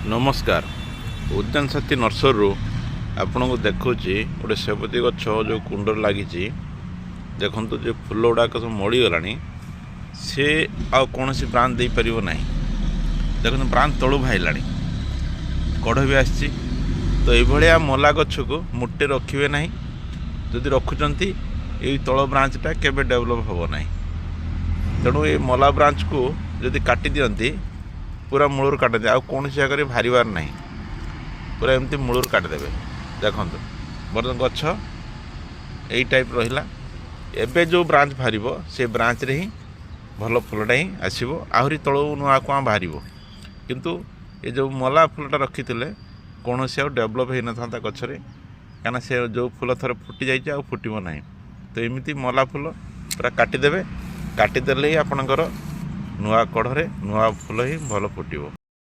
नमस्कार उद्यान साथी नर्सरी आपन को देखुची गोटे सेवती गछ जो कुंडर लगी देखु जो फूल गुड़ाक सब मरीगला सी आ कौन ब्रांच दे पार ना देखो ब्रांच तलू बाहर कढ़ भी आसी तो ये मला गछ को मुटे रखिए ना जदि रखुंट ये तल ब्रांचटा केवे डेभलप हम ना तेणु ये मला ब्रांच को जदि काटी दियंती पूरा मूलर काटदे आ कौन जगह बाहर ना पूरा एमती मूलर काटिदेवे देखो बर्तमान गछ यही टाइप रहा एबे जो ब्रांच बाहर से ब्रांच रे ही भल फूलटा ही आसो आहरी तल नुआ कुआ बाहर किंतु ये जो मला फूलटा रखी कौन से डेभलप हो ना था गचरे कहीं से जो फूल थोड़े फुटी जाइए फुटब ना तो एमती मला फूल पूरा काटिदेवे काटिदेले ही आपणकर नुआ कढ़े नुआ फूल ही भल फुटब।